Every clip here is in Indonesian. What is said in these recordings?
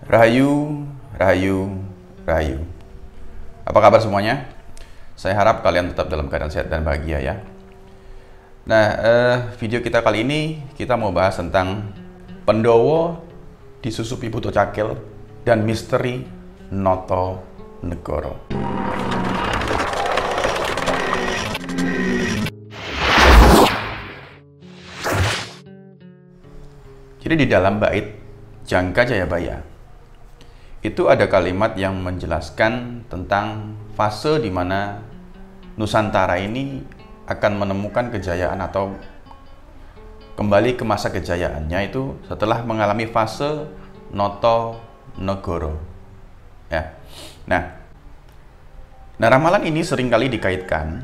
Rahayu, Rahayu, Rahayu. Apa kabar semuanya? Saya harap kalian tetap dalam keadaan sehat dan bahagia ya. Nah, video kita kali ini kita mau bahas tentang Pandhawa disusupi Buta Cakil dan misteri Nata Negara. Jadi di dalam bait Jangka Jayabaya itu ada kalimat yang menjelaskan tentang fase di mana Nusantara ini akan menemukan kejayaan atau kembali ke masa kejayaannya itu setelah mengalami fase Nata Negara. Ya. Nah, ramalan ini seringkali dikaitkan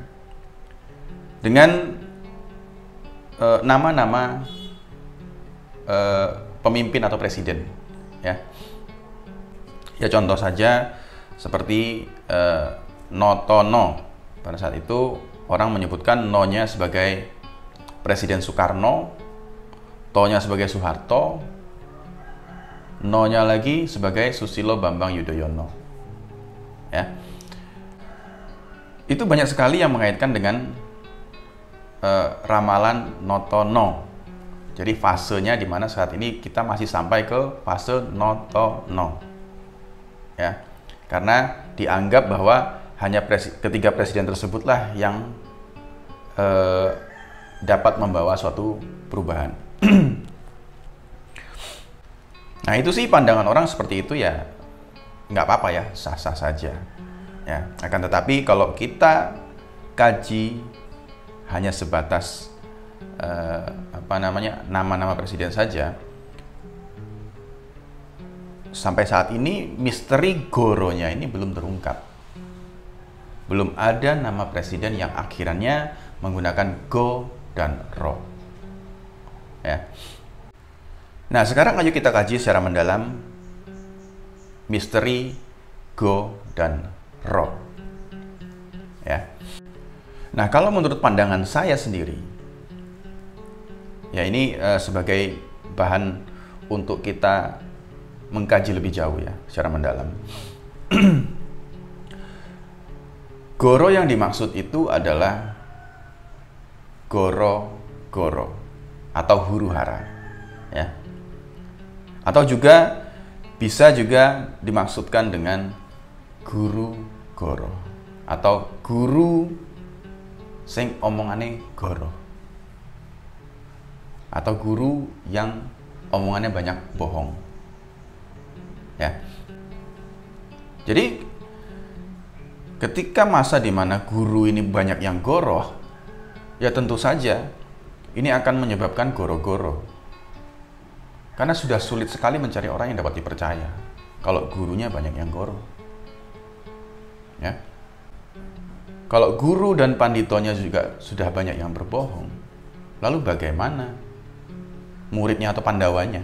dengan nama-nama pemimpin atau presiden, ya. Ya contoh saja seperti Notono. Pada saat itu orang menyebutkan No-nya sebagai Presiden Soekarno, To-nya sebagai Soeharto, No-nya lagi sebagai Susilo Bambang Yudhoyono. Ya. Itu banyak sekali yang mengaitkan dengan ramalan Notono. Jadi fasenya di mana saat ini kita masih sampai ke fase Notono. Ya, karena dianggap bahwa hanya ketiga presiden tersebutlah yang dapat membawa suatu perubahan. Nah itu sih pandangan orang seperti itu ya, nggak apa-apa ya, sah-sah saja. Ya, akan tetapi kalau kita kaji hanya sebatas nama-nama presiden saja, sampai saat ini misteri Goronya ini belum terungkap. Belum ada nama presiden yang akhirannya menggunakan Go dan Ro. Ya. Nah, sekarang ayo kita kaji secara mendalam misteri Go dan Ro. Ya. Nah, kalau menurut pandangan saya sendiri, ya ini sebagai bahan untuk kita mengkaji lebih jauh ya, secara mendalam. Goro yang dimaksud itu adalah goro-goro atau huru-hara, ya. Atau juga bisa juga dimaksudkan dengan guru-goro atau guru sing omongane goro atau guru yang omongannya banyak bohong. Ya. Jadi ketika masa di mana guru ini banyak yang goroh, ya tentu saja ini akan menyebabkan goro-goro. Karena sudah sulit sekali mencari orang yang dapat dipercaya kalau gurunya banyak yang goroh. Ya. Kalau guru dan panditonya juga sudah banyak yang berbohong, lalu bagaimana muridnya atau Pandawanya?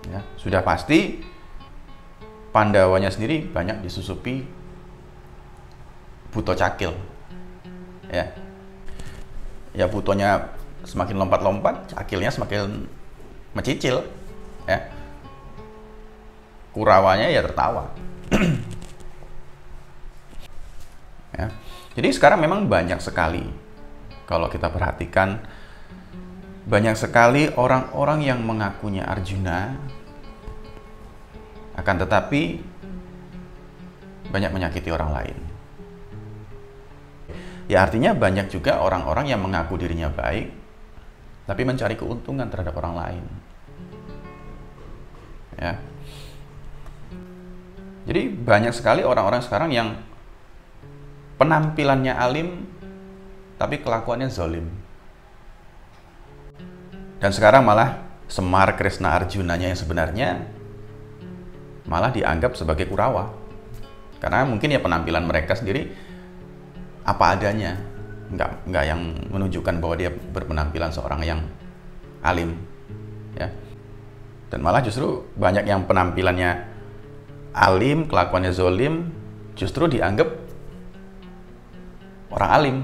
Ya, sudah pasti Pandawanya sendiri banyak disusupi Buta Cakil. Ya. Ya Butonya semakin lompat-lompat, Cakilnya semakin mencicil. Ya. Kurawanya ya tertawa. Ya. Jadi sekarang memang banyak sekali, kalau kita perhatikan, banyak sekali orang-orang yang mengakunya Arjuna, akan tetapi banyak menyakiti orang lain. Ya artinya banyak juga orang-orang yang mengaku dirinya baik, tapi mencari keuntungan terhadap orang lain. Ya. Jadi banyak sekali orang-orang sekarang yang penampilannya alim, tapi kelakuannya zalim. Dan sekarang malah Semar Kresna Arjunanya yang sebenarnya malah dianggap sebagai Kurawa. Karena mungkin ya penampilan mereka sendiri apa adanya, nggak yang menunjukkan bahwa dia berpenampilan seorang yang alim. Ya. Dan malah justru banyak yang penampilannya alim, kelakuannya zalim, justru dianggap orang alim,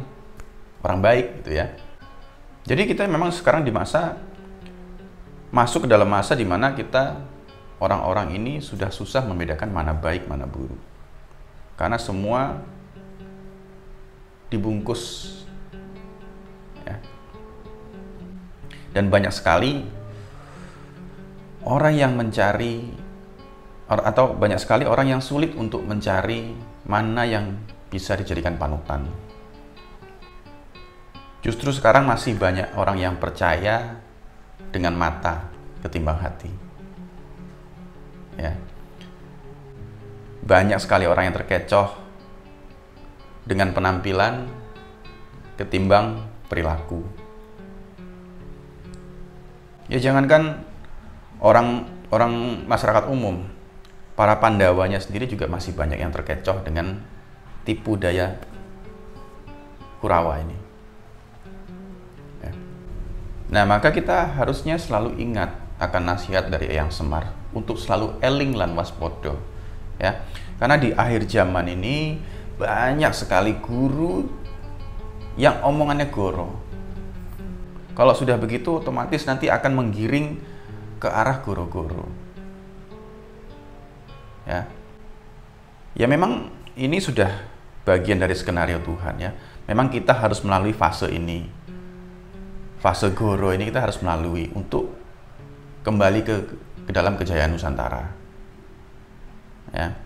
orang baik gitu ya. Jadi kita memang sekarang masuk ke dalam masa di mana kita orang-orang ini sudah susah membedakan mana baik, mana buruk. Karena semua dibungkus. Ya. Dan banyak sekali orang yang mencari, atau banyak sekali orang yang sulit untuk mencari mana yang bisa dijadikan panutan. Justru sekarang masih banyak orang yang percaya dengan mata ketimbang hati. Ya. Banyak sekali orang yang terkecoh dengan penampilan ketimbang perilaku. Ya jangankan orang masyarakat umum, para Pandawanya sendiri juga masih banyak yang terkecoh dengan tipu daya Kurawa ini. Ya. Nah, maka kita harusnya selalu ingat akan nasihat dari Eyang Semar untuk selalu eling lan waspodo. Ya. Karena di akhir zaman ini banyak sekali guru yang omongannya goro. Kalau sudah begitu, otomatis nanti akan menggiring ke arah goro-goro. Ya. Ya memang ini sudah bagian dari skenario Tuhan ya. Memang kita harus melalui fase ini. Fase goro ini kita harus melalui untuk kembali ke dalam kejayaan Nusantara. Ya.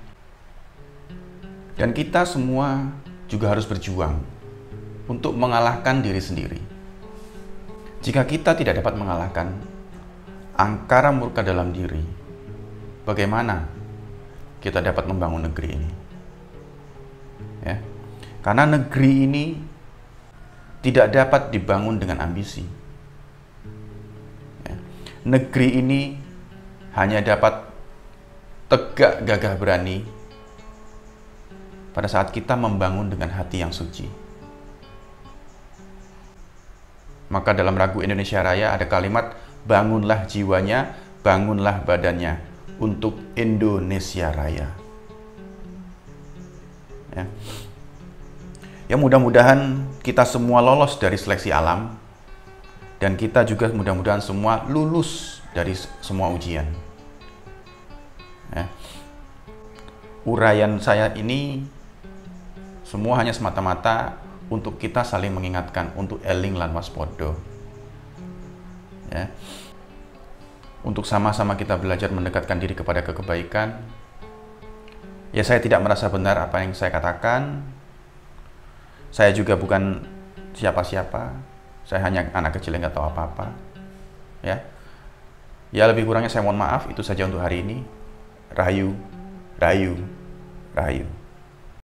Dan kita semua juga harus berjuang untuk mengalahkan diri sendiri. Jika kita tidak dapat mengalahkan angkara murka dalam diri, bagaimana kita dapat membangun negeri ini? Ya. Karena negeri ini tidak dapat dibangun dengan ambisi. Ya. Negeri ini hanya dapat tegak gagah berani pada saat kita membangun dengan hati yang suci. Maka dalam lagu Indonesia Raya ada kalimat, bangunlah jiwanya, bangunlah badannya untuk Indonesia Raya. Ya mudah-mudahan kita semua lolos dari seleksi alam, dan kita juga mudah-mudahan semua lulus dari semua ujian. Ya. Uraian saya ini semua hanya semata-mata untuk kita saling mengingatkan, untuk eling lan waspodo. Ya. Untuk sama-sama kita belajar mendekatkan diri kepada kebaikan. Ya saya tidak merasa benar apa yang saya katakan. Saya juga bukan siapa-siapa. Saya hanya anak kecil yang nggak tahu apa-apa. Ya. Ya lebih kurangnya saya mohon maaf. Itu saja untuk hari ini. Rahayu, rahayu, rahayu.